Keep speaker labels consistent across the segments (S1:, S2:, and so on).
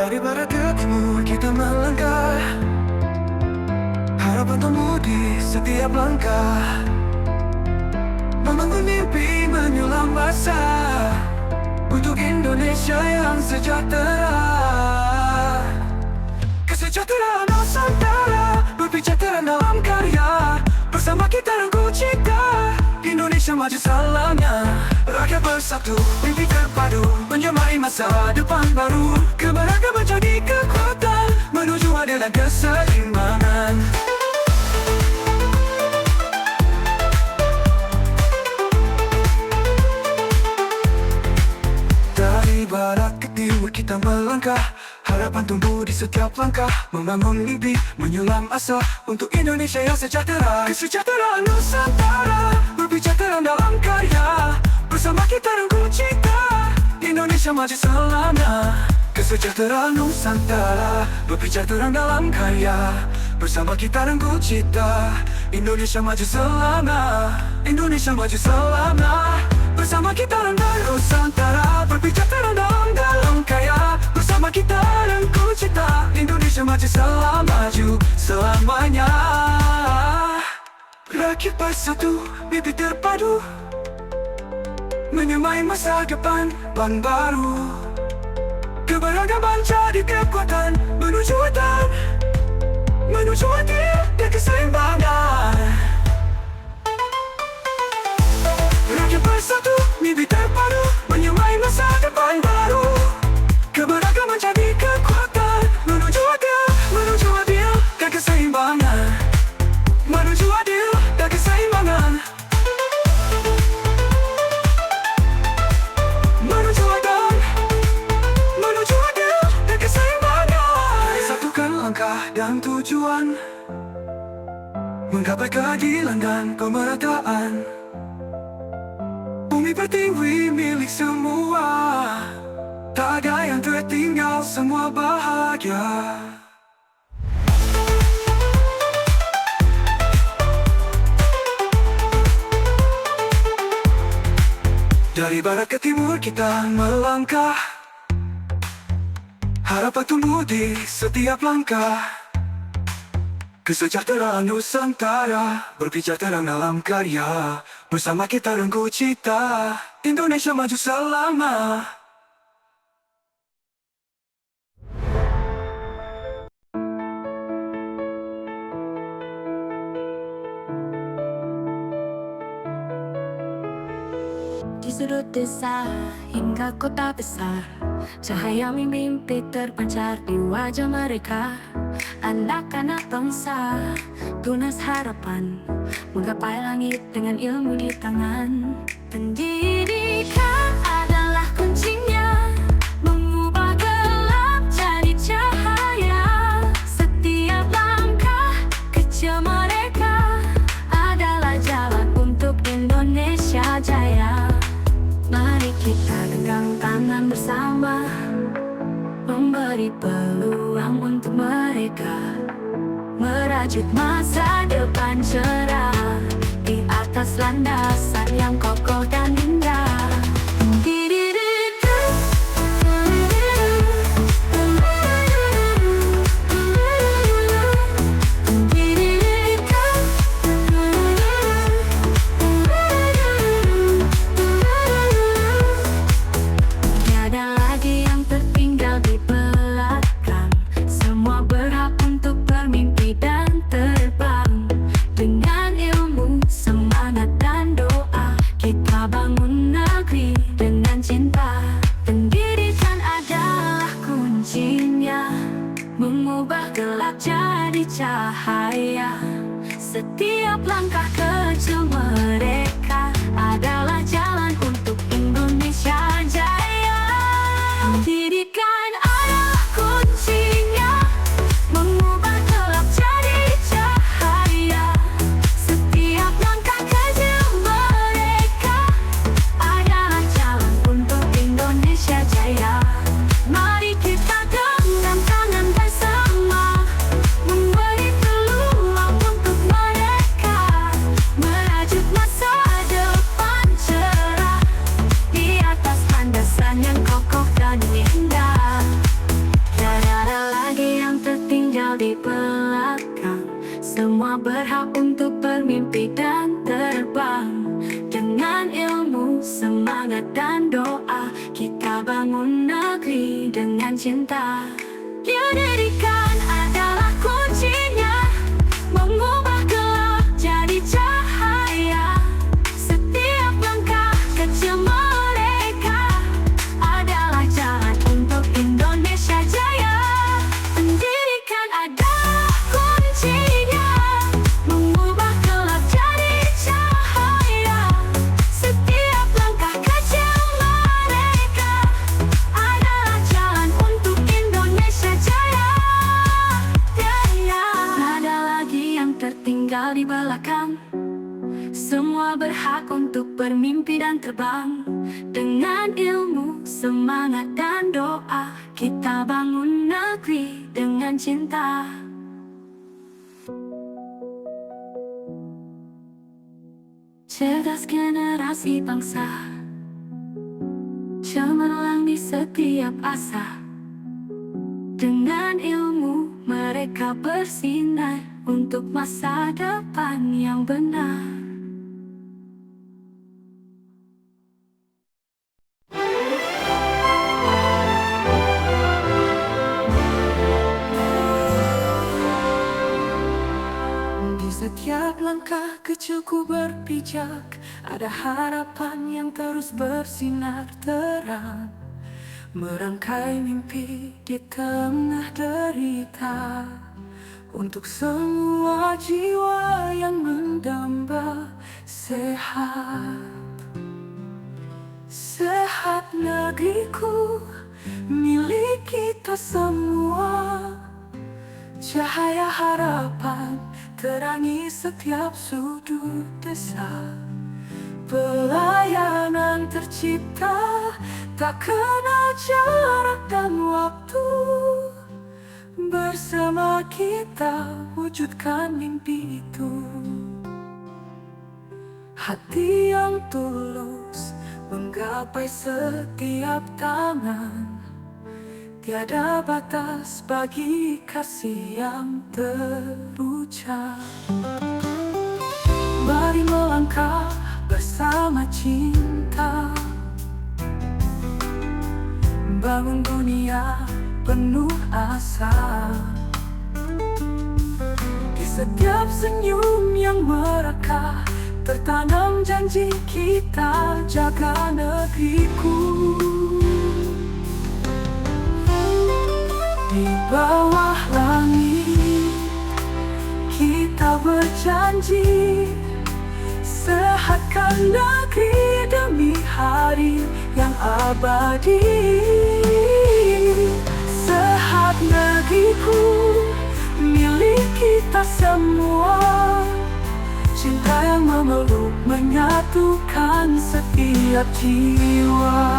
S1: Dari barat ke timur kita melangkah, harapan tumbuh di setiap langkah, membangun mimpi menyulam masa untuk Indonesia yang sejahtera. Kesejahteraan Nusantara berbicara dalam karya, bersama kita rangkul cita Indonesia maju selamanya. Rakyat bersatu, mimpi terpadu, menyamai masa depan baru. Keberagaman jadi kekuatan, menuju adil dan keseimbangan. Dari barat ke timur kita melangkah, harapan tumbuh di setiap langkah, membangun mimpi, menyulam asa untuk Indonesia yang sejahtera. Kesejahteraan Nusantara berbicara dalam karya, bersama kita rangkul cita Indonesia maju selamanya. Kesejahteraan Nusantara berbicara dalam karya, bersama kita rangkul cita Indonesia maju selamanya. Indonesia maju selamanya. Bersama kita rangkul Nusantara berbicara dalam karya, bersama kita rangkul cita Indonesia maju selamanya. Rakyat bersatu, mimpi terpadu, menyamai masa depan baru. Keberagaman jadi kekuatan, menuju adil dan keseimbangan. Rakyat bersatu, mimpi terpadu, menyamai masa depan baru. Keberagaman jadi kekuatan, menuju adil dan keseimbangan. Menuju adil dan keseimbangan. Menuju adil dan keseimbangan. Satukan langkah dan tujuan, menggapai keadilan dan pemerataan. Bumi pertiwi milik semua, tak ada yang tertinggal, semua bahagia. Dari barat ke timur kita melangkah, harapan tumbuh di setiap langkah. Kesejahteraan Nusantara berbicara dalam karya, bersama kita rangkul cita Indonesia maju selama.
S2: Di sudut desa hingga kota besar, cahaya mimpi terpancar di wajah mereka. Anak-anak bangsa, tunas harapan, menggapai langit dengan ilmu di tangan. Pendidikan adalah kuncinya, mengubah gelap jadi cahaya. Setiap langkah kecil mereka adalah jalan untuk Indonesia jaya. Mari kita genggam tangan bersama, memberi peluang untuk mereka, merajut masa depan cerah di atas landasan yang kokoh dan indah. Bangun Semua berhak untuk bermimpi dan terbang. Dengan ilmu, semangat dan doa, kita bangun negeri dengan cinta. Pendidikan adalah kuncinya, mengubah gelap jadi cahaya. Setiap langkah kecil mereka adalah jalan untuk Indonesia jaya. Pendidikan adalah kuncinya, mengubah gelap jadi cahaya. Setiap langkah kecil mereka adalah jalan untuk Indonesia jaya. Nada lagi yang tertinggal di belakang. Semua berhak untuk bermimpi dan terbang. Dengan ilmu, semangat dan doa, kita bangun negeri dengan cinta. Cerdas generasi bangsa, cemerlang di setiap asa. Dengan ilmu mereka bersinar untuk masa depan yang benar.
S1: Di setiap langkah kecilku berpijak, ada harapan yang terus bersinar terang. Merangkai mimpi di tengah derita, untuk semua jiwa yang mendamba sehat. Sehat negeriku, milik kita semua. Cahaya harapan terangi setiap sudut desa. Pelayanan tercipta, tak kenal jarak dan waktu. Bersama kita wujudkan mimpi itu. Hati yang tulus menggapai setiap tangan. Tiada batas bagi kasih yang terucap. Mari melangkah bersama cinta, bangun dunia penuh asa. Di setiap senyum yang merekah, tertanam janji kita jaga negeriku. Di bawah langit kita berjanji, sehatkan negeri demi hari yang abadi. Sehat negeriku, milik kita semua. Cinta yang memeluk menyatukan setiap jiwa.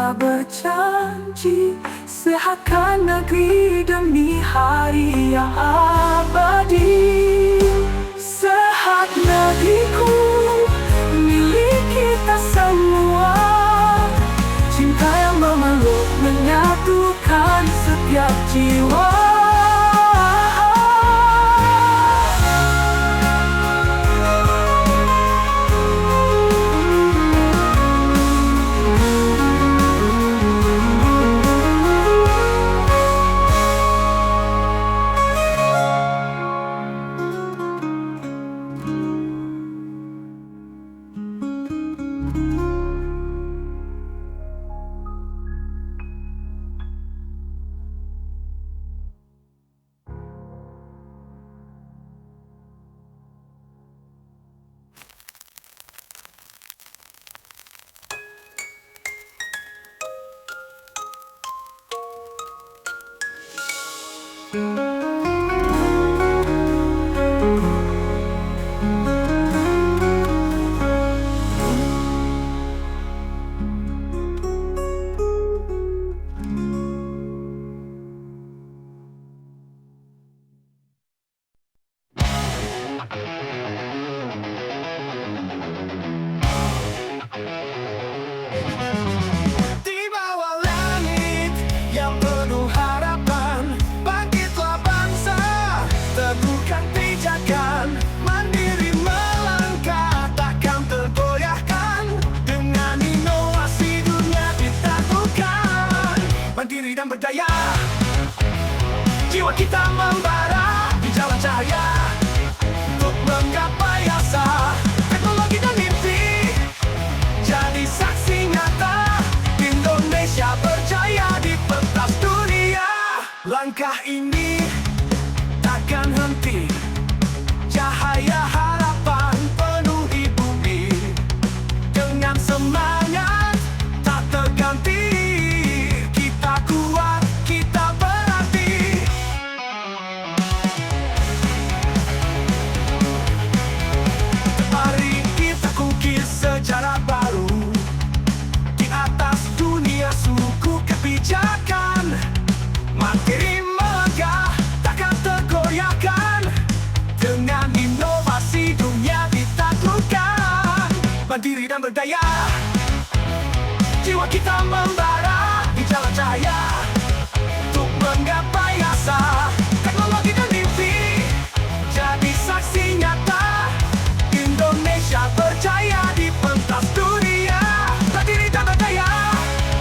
S1: Berjanji, sehatkan negeri demi hari yang abadi. Sehat negeriku, milik kita semua. Cinta yang memeluk menyatukan setiap jiwa. mandiri dan berdaya. Jiwa kita membara di jalan cahaya untuk menggapai asa. Teknologi dan mimpi jadi saksi nyata. Indonesia berjaya di pentas dunia. Mandiri dan berdaya,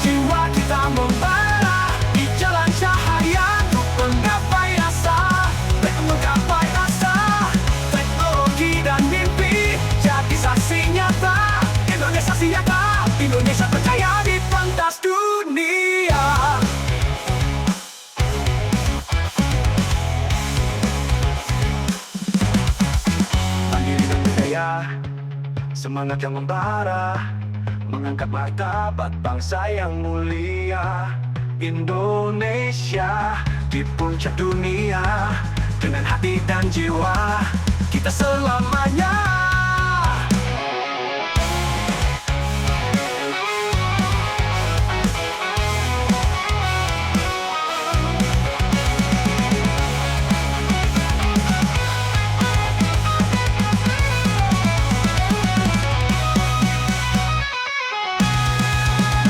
S1: jiwa kita membara di jalan cahaya untuk menggapai asa. Menggapai asa. Teknologi dan mimpi jadi saksi nyata. Indonesia siaga, Indonesia berjaya di pentas dunia. Mandiri dan berdaya, semangat yang membara, mengangkat martabat bangsa yang mulia. Indonesia di puncak dunia, dengan hati dan jiwa kita selamanya.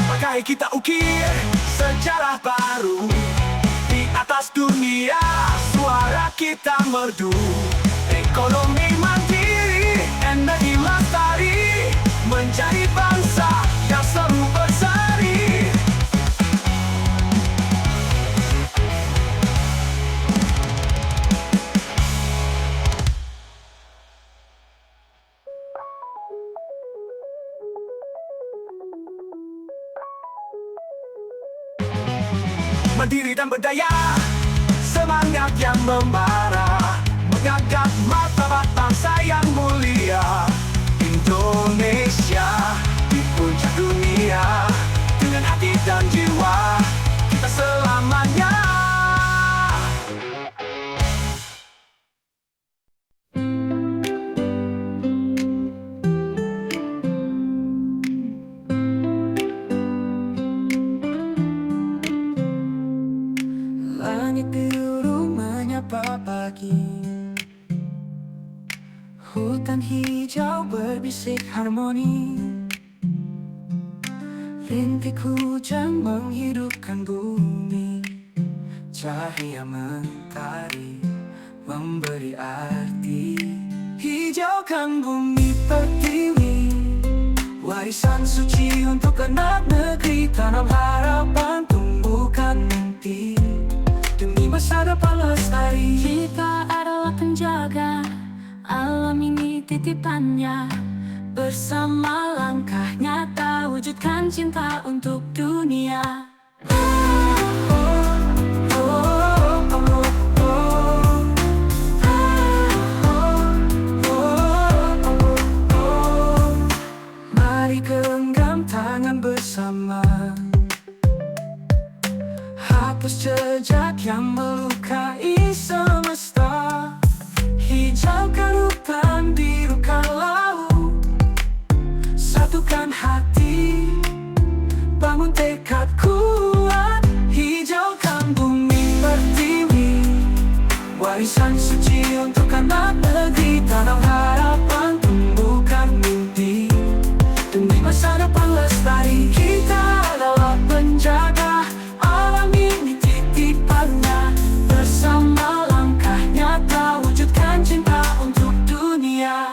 S1: Maka kita ukir sejarah baru di atas dunia. Suara kita merdu, ekonomi mandiri, energi lestari, menjadi bangsa yang selalu berseri. Mandiri dan berdaya, semangat yang membara, mengangkat martabat bangsa yang mulia. Indonesia di puncak dunia, dengan hati dan jiwa kita selamanya. Langit biru menyapa pagi, hutan hijau berbisik harmoni, rintik hujan menghidupkan bumi, cahaya mentari memberi arti. Hijaukan bumi pertiwi, warisan suci untuk anak negeri. Tanam harapan, tumbuhkan mimpi demi masa depan lestari.
S2: Kita adalah penjaga alam ini titipannya. Bersama langkah nyata wujudkan cinta untuk dunia.
S1: Mari genggam tangan bersama, hapus jejak yang melukai semesta. Hijaukan hutan, birukan laut, satukan hati, bangun tekad kuat. Hijaukan bumi pertiwi, warisan suci untuk anak negeri. Tanam harapan, tumbuhkan mimpi demi masa depan lestari. Kita adalah penjaga alam ini titipannya. Bersama langkah nyata wujudkan cinta untuk dunia.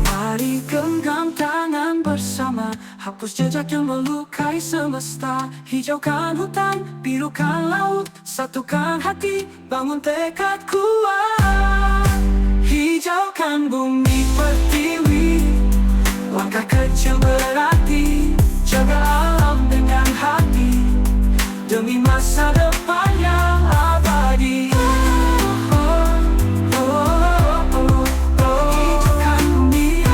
S1: Mari genggam tangan bersama, hapus jejak yang melukai semesta. Hijaukan hutan, birukan laut, satukan hati, bangun tekad kuat. Hijaukan bumi pertiwi, langkah kecil berarti. Jaga alam dengan hati demi masa depan yang abadi. Hijaukan bumi,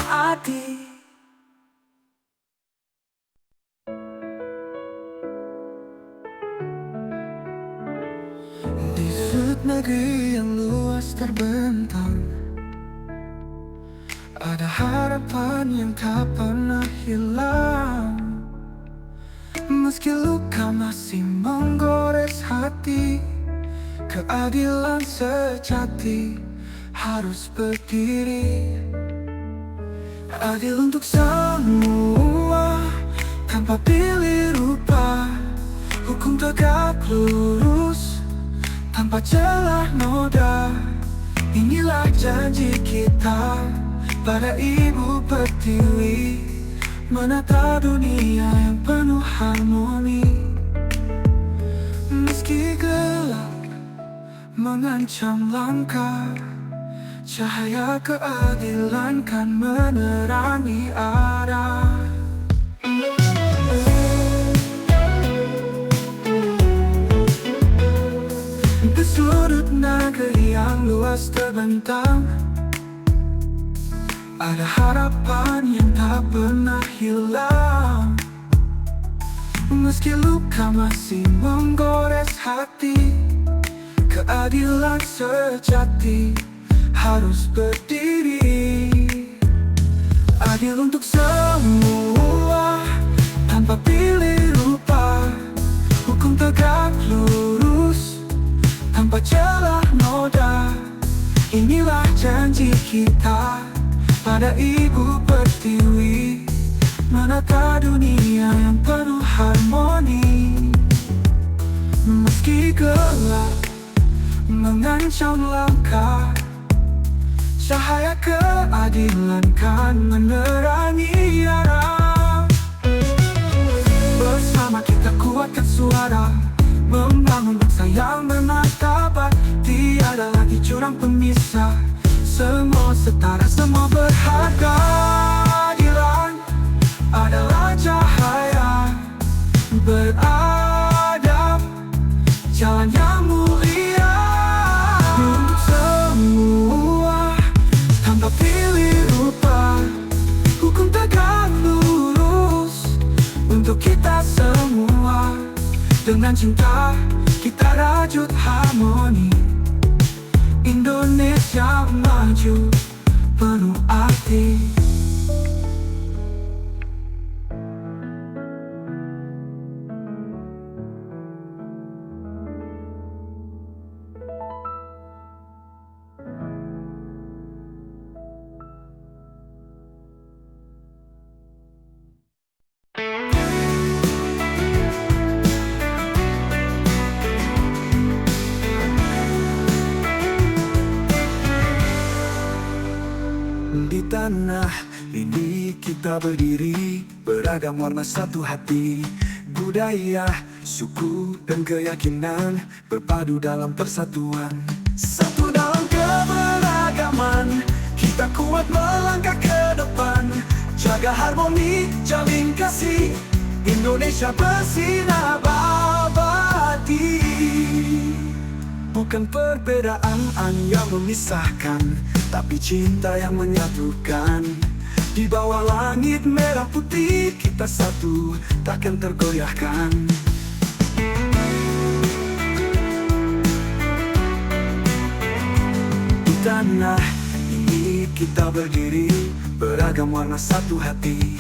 S1: hati. Di sudut negeri yang luas terbentang, ada harapan yang tak pernah hilang. Meski luka masih menggores hati, keadilan sejati harus berdiri. Adil untuk semua, tanpa pilih rupa. Hukum tegak lurus, tanpa celah noda. Inilah janji kita pada Ibu Pertiwi, menata dunia yang penuh harmoni. Meski gelap mengancam langkah, cahaya keadilan kan menerangi arah. Di sudut negeri yang luas terbentang, ada harapan yang tak pernah hilang. Meski luka masih menggores hati, keadilan sejati harus berdiri. Adil untuk semua, tanpa pilih rupa. Hukum tegak lurus, tanpa celah noda. Inilah janji kita pada Ibu Pertiwi, menata dunia yang penuh harmoni. Meski gelap mengancam langkah, cahaya keadilan kan menerangi arah. Bersama kita kuatkan suara, membangun bangsa yang bermartabat. Tiada lagi jurang pemisah, semua setara, semua berharga. Keadilan adalah cahaya, beradab, jalan yang mulia. Untuk semua, tanpa pilih rupa. Hukum tegak lurus untuk kita semua. Dengan cinta kita rajut harmoni. Indonesia maju penuh arti. Di tanah ini kita berdiri, beragam warna satu hati. Budaya, suku, dan keyakinan berpadu dalam persatuan. Satu dalam keberagaman, kita kuat melangkah ke depan. Jaga harmoni, jalin kasih, Indonesia bersinar abadi. Bukan perbedaan yang memisahkan, tapi cinta yang menyatukan. Di bawah langit merah putih kita satu, takkan tergoyahkan. Di tanah ini kita berdiri, beragam warna satu hati.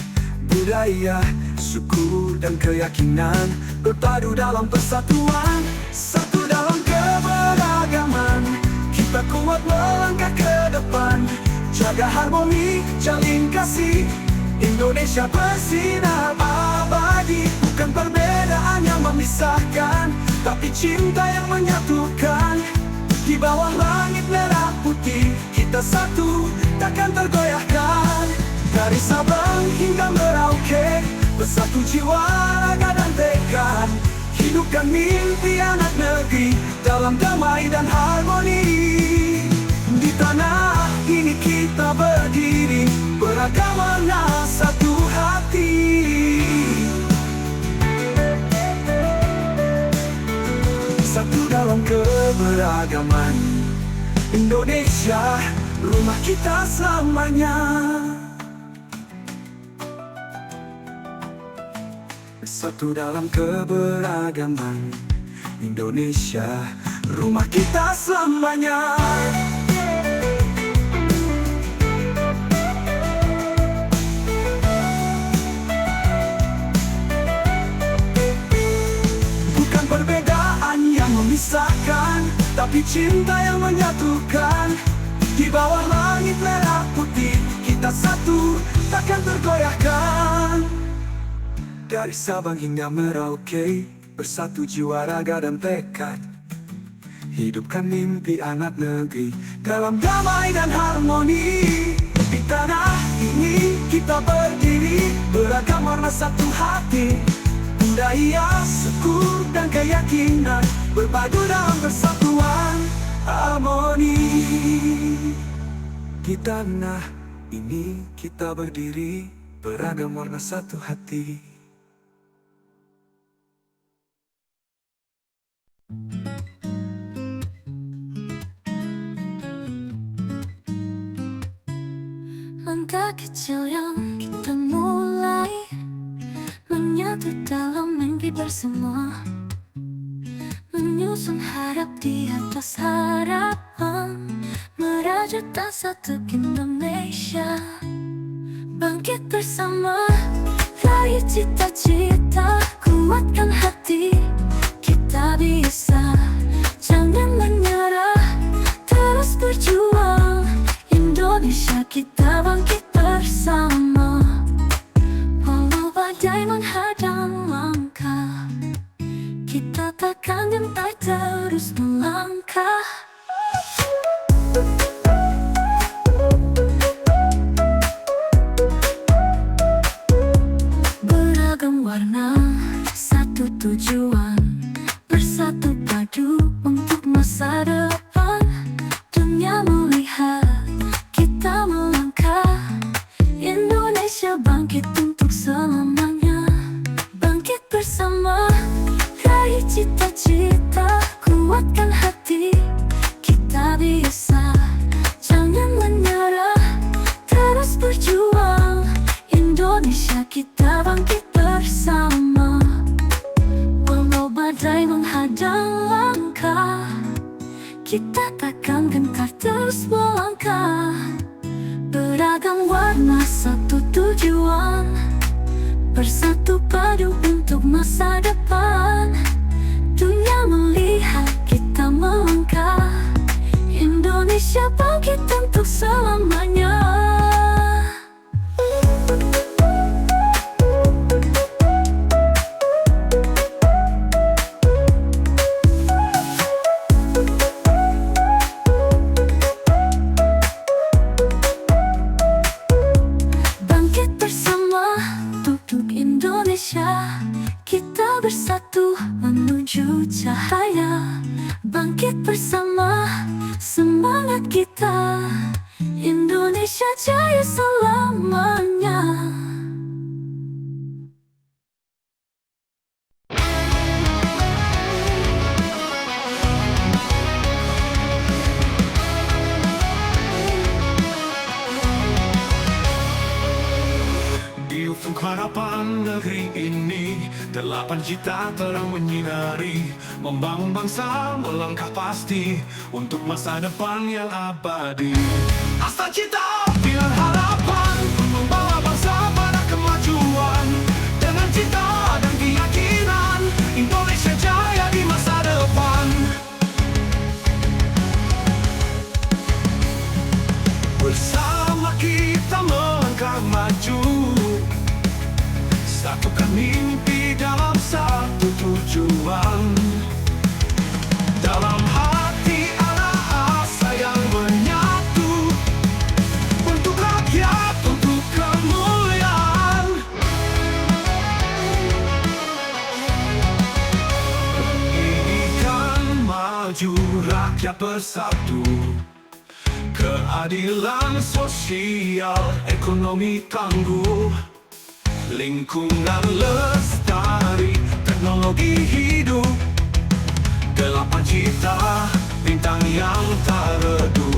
S1: Budaya, suku, dan keyakinan berpadu dalam persatuan. Satu dalam keberagaman, kita kuat melangkah ke depan. Jaga harmoni, jalin kasih, Indonesia bersinar abadi. Bukan perbedaan yang memisahkan, tapi cinta yang menyatukan. Di bawah langit merah putih kita satu, takkan tergoyahkan. Dari Sabang hingga Merauke, bersatu jiwa, raga, dan tekad. Hidupkan mimpi anak negeri dalam damai dan harmoni. Di tanah ini kita berdiri, beragam warna satu hati. Satu dalam keberagaman, Indonesia rumah kita selamanya. Satu dalam keberagaman, Indonesia rumah kita selamanya. tapi cinta yang menyatukan. Di bawah langit merah putih, kita satu, takkan tergoyahkan. Dari Sabang hingga Merauke, bersatu jiwa, raga dan tekad. Hidupkan mimpi anak negeri dalam damai dan harmoni. Di tanah ini kita berdiri, beragam warna satu hati. Budaya, suku, dan keyakinan berpadu dalam persatuan harmoni. Di tanah ini kita berdiri, beragam warna satu hati.
S2: Langkah kecil yang kita mulai, menyatu dalam mimpi bersama, menyusun harap di atas harapan, merajut satu Indonesia. Bangkit bersama, raih cita-cita, kuatkan hati, kita bisa. Jangan menyerah, terus berjuang. Indonesia kita bangkit bersama. Walau badai menghadang langkah, kita takkan gentar terus melangkah. Beragam warna, satu tujuan, bersatu padu untuk masa depan. Dunia melihat kita melangkah, Indonesia bangkit untuk selamanya. Bangkit bersama, raih cita-cita, kuatkan hati, kita bisa. Jangan menyerah, terus berjuang. Indonesia kita bangkit bersama. Walau badai menghadang langkah, kita takkan gentar terus melangkah. Beragam warna satu tujuan, bersatu padu untuk masa depan. Dunia melihat kita melangkah, Indonesia bangkit untuk selamanya. Kita bersatu menuju cahaya. Bangkit bersama, semangat kita, Indonesia jaya selamanya.
S1: Di ufuk harapan negeri ini, 8 juta terang menyinari, membangun bangsa melangkah pasti untuk masa depan yang abadi. Asa cita dengan harapan, membawa bangsa pada kemajuan. Dengan cita dan keyakinan, Indonesia jaya di masa depan. Bersama kita melangkah maju, satukan mimpi dalam satu tujuan. Dalam hati ada asa yang menyatu, untuk rakyat, untuk kemuliaan. Ini kan maju, rakyat bersatu, keadilan sosial, ekonomi tangguh, lingkungan lestari, teknologi hidup. 8 juta bintang yang tak redup.